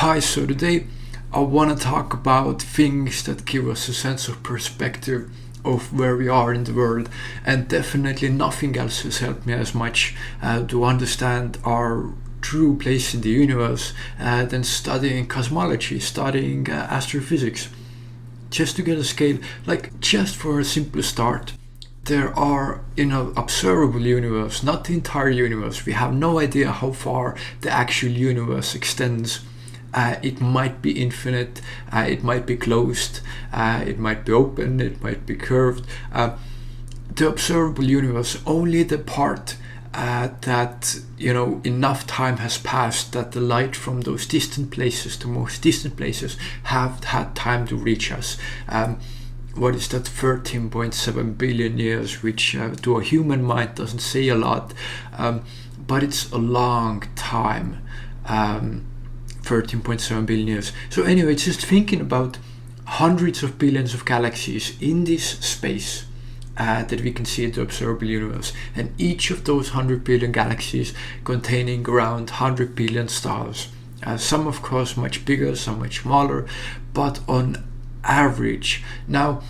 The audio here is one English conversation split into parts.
Hi, so today I want to talk about things that give us a sense of perspective of where we are in the world, and definitely nothing else has helped me as much to understand our true place in the universe than studying cosmology, studying astrophysics, just to get a scale, like just for a simple start. There are, in an observable universe, not the entire universe. We have no idea how far the actual universe extends. It might be infinite, it might be closed, it might be open, it might be curved. The observable universe, only the part that enough time has passed that the light from those distant places, the most distant places, have had time to reach us. What is that? 13.7 billion years, which to a human mind doesn't say a lot, but it's a long time. 13.7 billion years. So anyway, just thinking about hundreds of billions of galaxies in this space that we can see in the observable universe, and each of those 100 billion galaxies containing around 100 billion stars. Some of course much bigger, some much smaller, but on average. Now,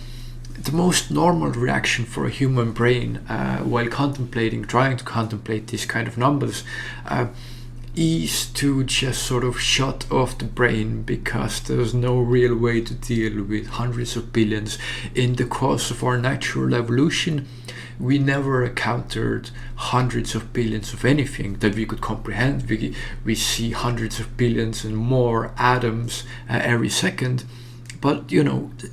the most normal reaction for a human brain while trying to contemplate these kind of numbers is to just sort of shut off the brain, because there's no real way to deal with hundreds of billions. In the course of our natural evolution, we never encountered hundreds of billions of anything that we could comprehend. We see hundreds of billions and more atoms every second, but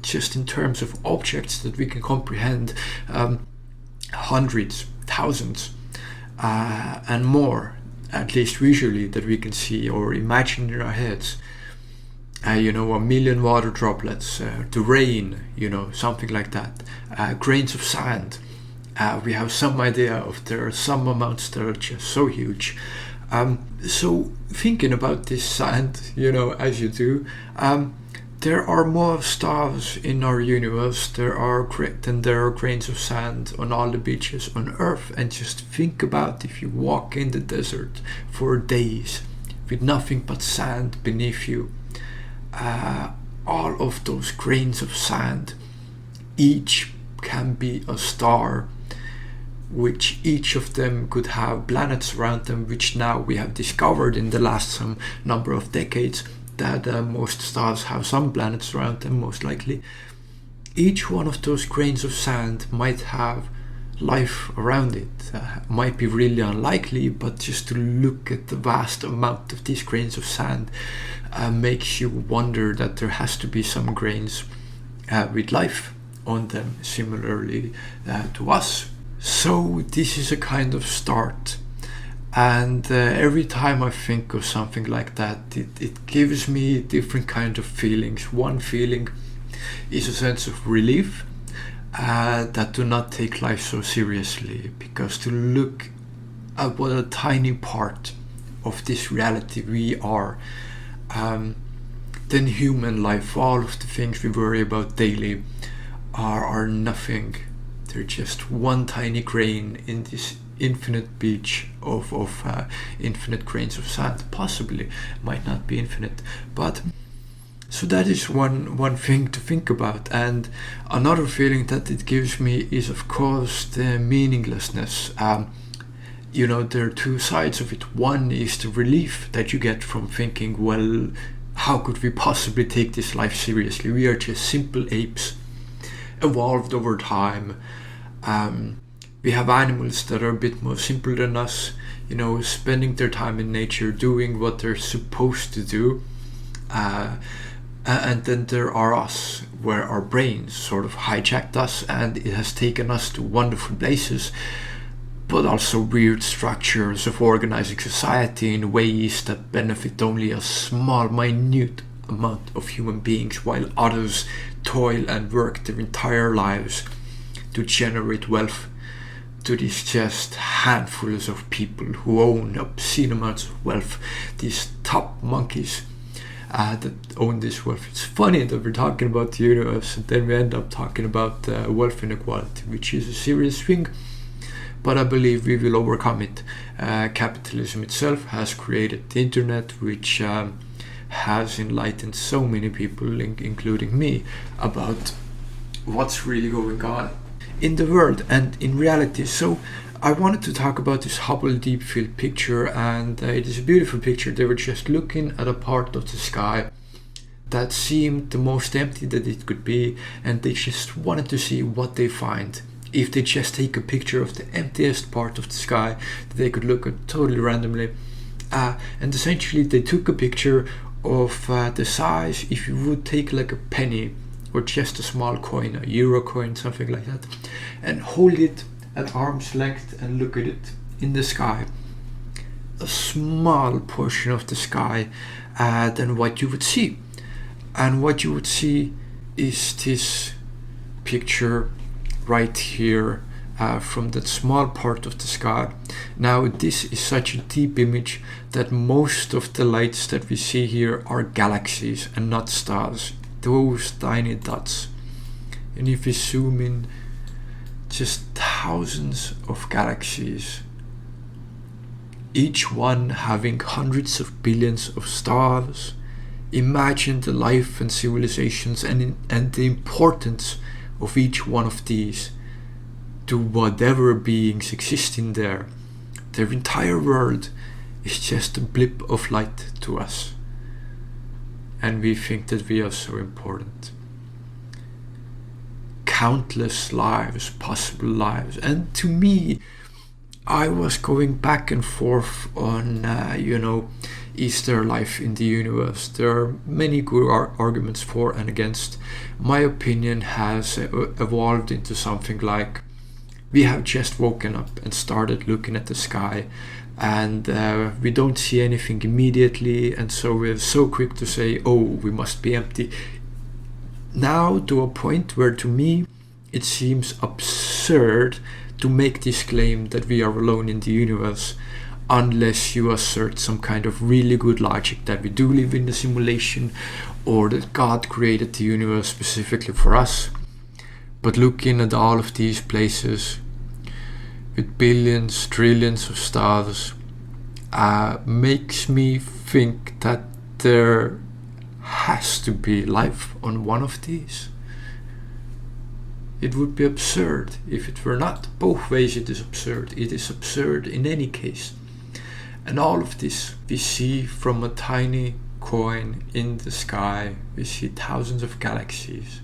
just in terms of objects that we can comprehend, hundreds, thousands, and more, at least visually, that we can see or imagine in our heads. A million water droplets, the rain, something like that. Grains of sand. We have some idea of there are some amounts that are just so huge. So thinking about this sand, as you do, there are more stars in our universe than there are grains of sand on all the beaches on Earth. And just think about if you walk in the desert for days with nothing but sand beneath you. All of those grains of sand, each can be a star, which each of them could have planets around them, which now we have discovered in the last some number of decades that most stars have some planets around them, most likely. Each one of those grains of sand might have life around it. Might be really unlikely, but just to look at the vast amount of these grains of sand makes you wonder that there has to be some grains with life on them, similarly to us. So this is a kind of start. And every time I think of something like that, it gives me different kind of feelings. One feeling is a sense of relief that do not take life so seriously, because to look at what a tiny part of this reality we are, then human life, all of the things we worry about daily are nothing. They're just one tiny grain in this infinite beach of infinite grains of sand. Possibly, might not be infinite, but so that is one thing to think about. And another feeling that it gives me is, of course, the meaninglessness. There are two sides of it. One is the relief that you get from thinking, well, how could we possibly take this life seriously? We are just simple apes, evolved over time. We have animals that are a bit more simple than us, spending their time in nature, doing what they're supposed to do. And then there are us, where our brains sort of hijacked us, and it has taken us to wonderful places, but also weird structures of organizing society in ways that benefit only a small, minute amount of human beings, while others toil and work their entire lives to generate wealth to these just handfuls of people who own obscene amounts of wealth, these top monkeys that own this wealth. It's funny that we're talking about the universe and then we end up talking about wealth inequality, which is a serious thing, but I believe we will overcome it. Capitalism itself has created the internet, which has enlightened so many people, including me, about what's really going on in the world and in reality. So I wanted to talk about this Hubble Deep Field picture, and it is a beautiful picture. They were just looking at a part of the sky that seemed the most empty that it could be, and they just wanted to see what they find. If they just take a picture of the emptiest part of the sky that they could look at totally randomly, and essentially they took a picture of the size if you would take like a penny or just a small coin, a euro coin, something like that, and hold it at arm's length and look at it in the sky. A small portion of the sky than what you would see. And what you would see is this picture right here from that small part of the sky. Now this is such a deep image that most of the lights that we see here are galaxies and not stars, those tiny dots. And if we zoom in, just thousands of galaxies, each one having hundreds of billions of stars. Imagine the life and civilizations and the importance of each one of these to whatever beings existing there. Their entire world is just a blip of light to us, and we think that we are so important. Countless lives, possible lives, and to me, I was going back and forth on, is there life in the universe? There are many good arguments for and against. My opinion has evolved into something like, we have just woken up and started looking at the sky, and we don't see anything immediately, and so we're so quick to say, oh, we must be empty. Now to a point where to me it seems absurd to make this claim that we are alone in the universe, unless you assert some kind of really good logic that we do live in a simulation, or that God created the universe specifically for us. But looking at all of these places with billions, trillions of stars makes me think that there has to be life on one of these. It would be absurd if it were not. Both ways it is absurd. It is absurd in any case. And all of this we see from a tiny coin in the sky. We see thousands of galaxies.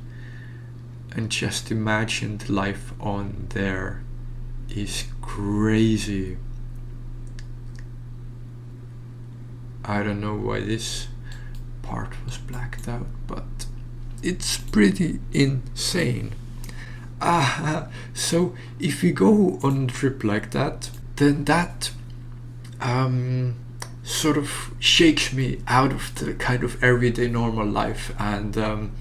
And just imagine the life on there is crazy. I don't know why this part was blacked out, but it's pretty insane. So if we go on a trip like that, then that sort of shakes me out of the kind of everyday normal life, and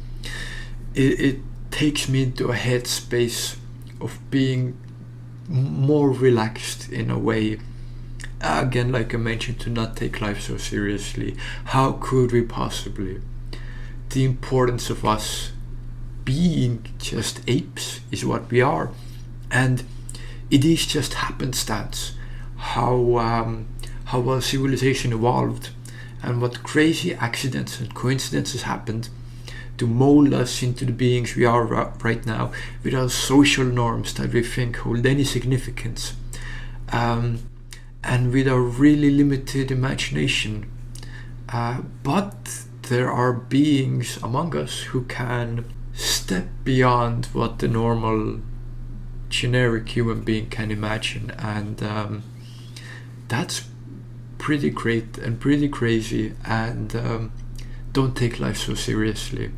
it takes me into a headspace of being more relaxed in a way. Again, like I mentioned, to not take life so seriously. How could we possibly? The importance of us being just apes is what we are, and it is just happenstance how our civilization evolved, and what crazy accidents and coincidences happened to mold us into the beings we are right now, with our social norms that we think hold any significance, and with our really limited imagination. But there are beings among us who can step beyond what the normal generic human being can imagine, and that's pretty great and pretty crazy. And don't take life so seriously.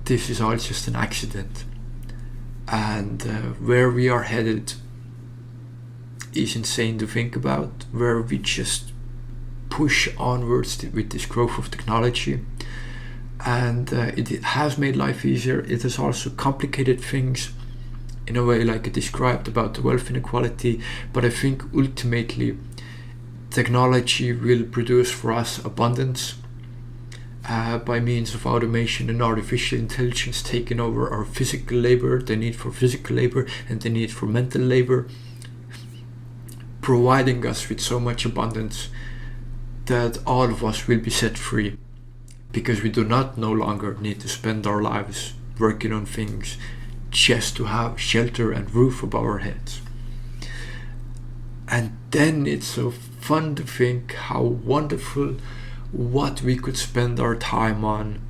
This is all just an accident, and where we are headed is insane to think about, where we just push onwards with this growth of technology. And it has made life easier. It has also complicated things in a way, like I described about the wealth inequality. But I think ultimately technology will produce for us abundance by means of automation and artificial intelligence taking over our physical labor, the need for physical labor and the need for mental labor, providing us with so much abundance that all of us will be set free. because we do not no longer need to spend our lives working on things just to have shelter and roof above our heads. And then it's so fun to think how wonderful what we could spend our time on,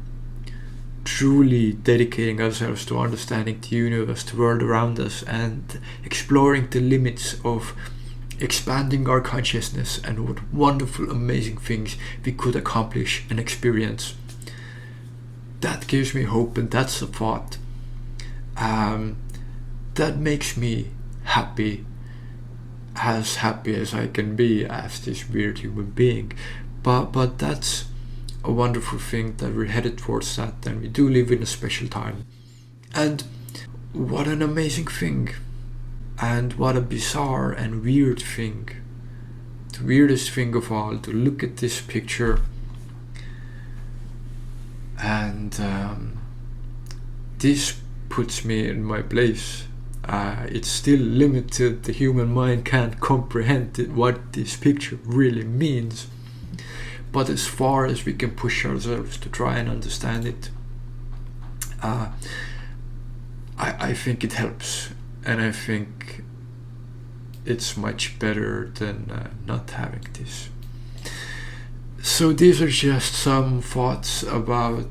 truly dedicating ourselves to understanding the universe, the world around us, and exploring the limits of expanding our consciousness, and what wonderful, amazing things we could accomplish and experience. That gives me hope, and that's a thought that makes me happy as I can be as this weird human being. But that's a wonderful thing that we're headed towards that, and we do live in a special time. And what an amazing thing, and what a bizarre and weird thing, the weirdest thing of all, to look at this picture and this puts me in my place. It's still limited, the human mind can't comprehend what this picture really means, but as far as we can push ourselves to try and understand it, I think it helps, and I think it's much better than not having this. So these are just some thoughts about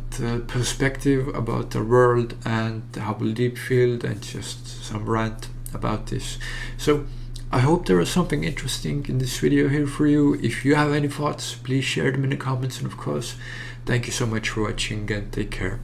perspective about the world and the Hubble Deep Field, and just some rant about this. So I hope there was something interesting in this video here for you. If you have any thoughts, please share them in the comments, and of course, thank you so much for watching, and take care.